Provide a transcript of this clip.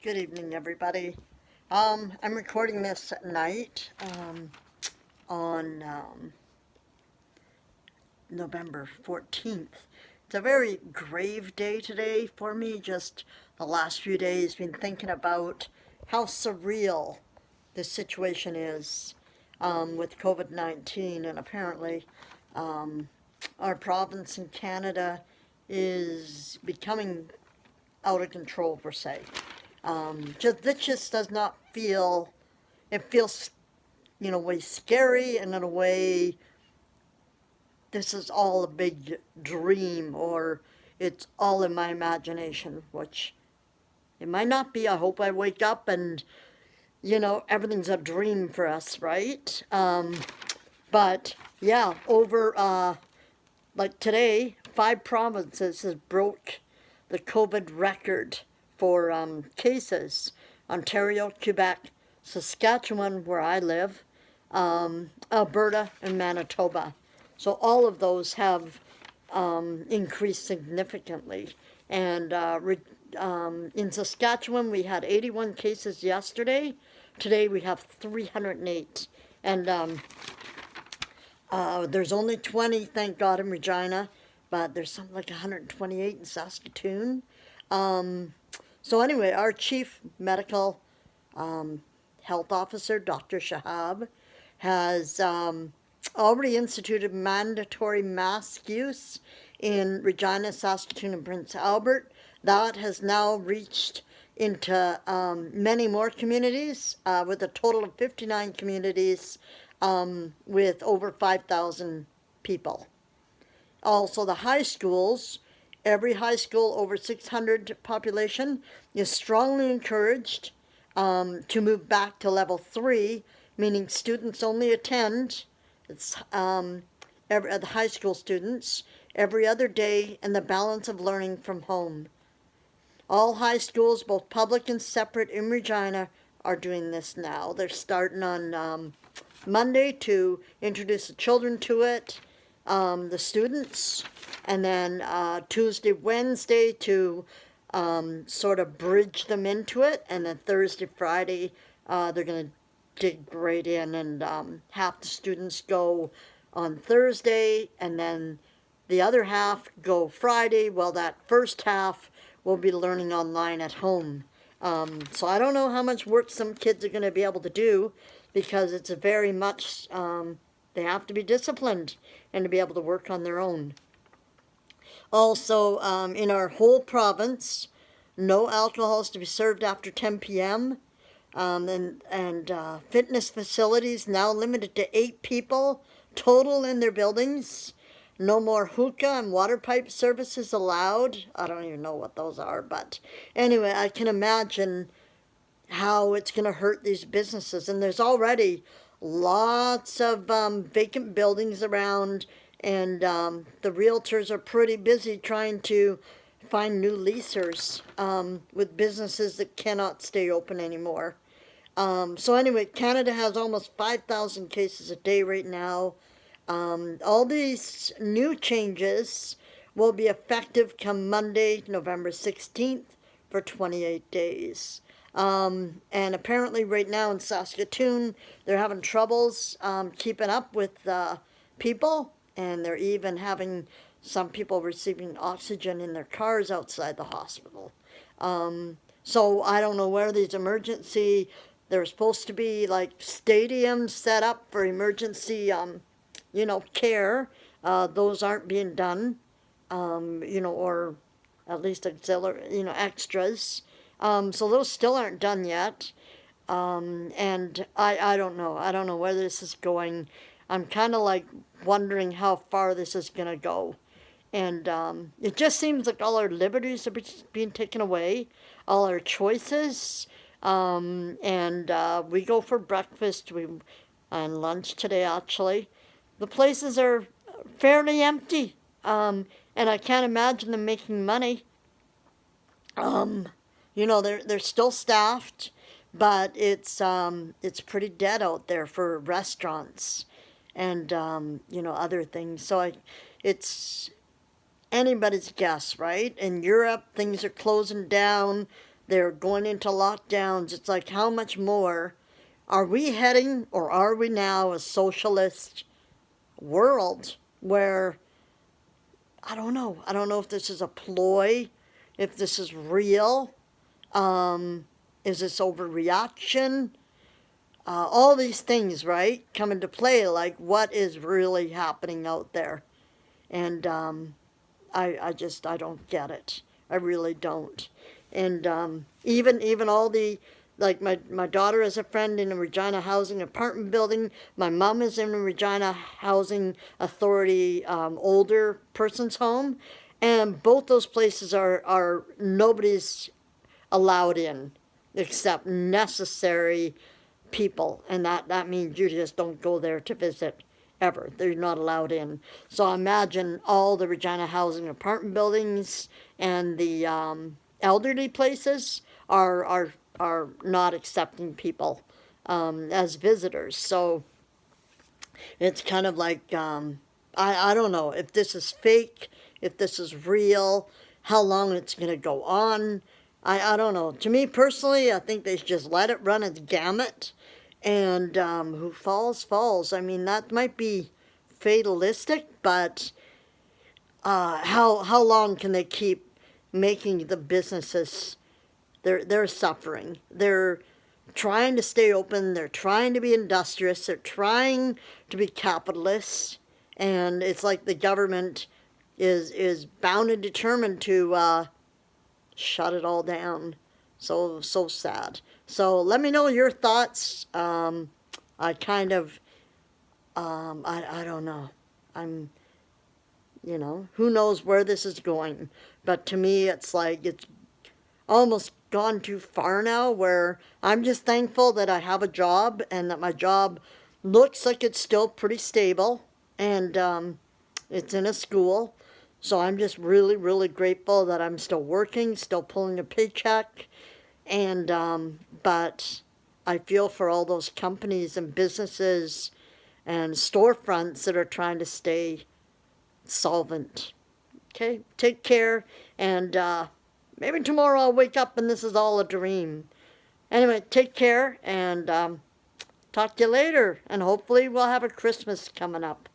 Good evening, everybody. I'm recording this at night on November 14th. It's a very grave day today for me. Just the last few days, been thinking about how surreal this situation is with COVID-19, and apparently our province in Canada is becoming out of control per se. This just does not feel. It feels, way scary, and in a way, this is all a big dream, or it's all in my imagination, which it might not be. I hope I wake up and everything's a dream for us, right? But yeah, over like today, 5 provinces has broke the COVID record for cases. Ontario, Quebec, Saskatchewan, where I live, Alberta, and Manitoba. So all of those have increased significantly. And in Saskatchewan, we had 81 cases yesterday. Today we have 308. And there's only 20, thank God, in Regina, but there's something like 128 in Saskatoon. So anyway, our chief medical health officer, Dr. Shahab, has already instituted mandatory mask use in Regina, Saskatoon, and Prince Albert. That has now reached into many more communities, with a total of 59 communities with over 5,000 people. Also, the high schools, every high school over 600 population is strongly encouraged to move back to level 3, meaning students only attend, the high school students, every other day, and the balance of learning from home. All high schools, both public and separate in Regina, are doing this now. They're starting on Monday to introduce the children to it, the students, and then Tuesday, Wednesday to sort of bridge them into it, and then Thursday, Friday, they're going to dig right in, and half the students go on Thursday, and then the other half go Friday. Well, that first half will be learning online at home. So I don't know how much work some kids are going to be able to do, because it's a very much, they have to be disciplined and to be able to work on their own. Also, in our whole province, no alcohol is to be served after 10 p.m. And fitness facilities now limited to 8 people total in their buildings. No more hookah and water pipe services allowed. I don't even know what those are, but anyway, I can imagine how it's going to hurt these businesses. And there's already lots of vacant buildings around, and the realtors are pretty busy trying to find new leasers with businesses that cannot stay open anymore. So anyway, Canada has almost 5,000 cases a day right now. All these new changes will be effective come Monday, November 16th, for 28 days. And apparently right now in Saskatoon, they're having troubles keeping up with people, and they're even having some people receiving oxygen in their cars outside the hospital. So I don't know where these emergency, there's supposed to be like stadiums set up for emergency care. Those aren't being done, or at least auxiliary, extras. So those still aren't done yet. And I don't know. I don't know where this is going. I'm kind of like wondering how far this is going to go. And it just seems like all our liberties are being taken away, all our choices. And we go for breakfast and lunch today, actually. The places are fairly empty, and I can't imagine them making money. They're still staffed, but it's pretty dead out there for restaurants and other things. So it's anybody's guess, right? In Europe, things are closing down. They're going into lockdowns. It's like, how much more are we heading, or are we now a socialist world where, I don't know. I don't know if this is a ploy, if this is real. Is this overreaction? All these things, right, come into play, like what is really happening out there. And I don't get it. I really don't. And even all the, like my daughter is a friend in a Regina Housing apartment building. My mom is in a Regina Housing Authority older person's home. And both those places are nobody's allowed in except necessary people. And that means you just don't go there to visit ever. They're not allowed in. So imagine all the Regina Housing apartment buildings and the elderly places are not accepting people as visitors. So it's kind of like, I don't know if this is fake, if this is real, how long it's going to go on. I don't know. To me personally, I think they should just let it run its gamut. And who falls, falls. I mean, that might be fatalistic, but how long can they keep making the businesses, they're suffering. They're trying to stay open. They're trying to be industrious. They're trying to be capitalists. And it's like the government is bound and determined to shut it all down. So sad. So let me know your thoughts. I kind of, I don't know. I'm, who knows where this is going. But to me, it's like it's almost gone too far now, where I'm just thankful that I have a job and that my job looks like it's still pretty stable, and it's in a school. So I'm just really, really grateful that I'm still working, still pulling a paycheck. And but I feel for all those companies and businesses and storefronts that are trying to stay solvent. Okay, take care, and maybe tomorrow I'll wake up and this is all a dream. Anyway, take care, and talk to you later, and hopefully we'll have a Christmas coming up.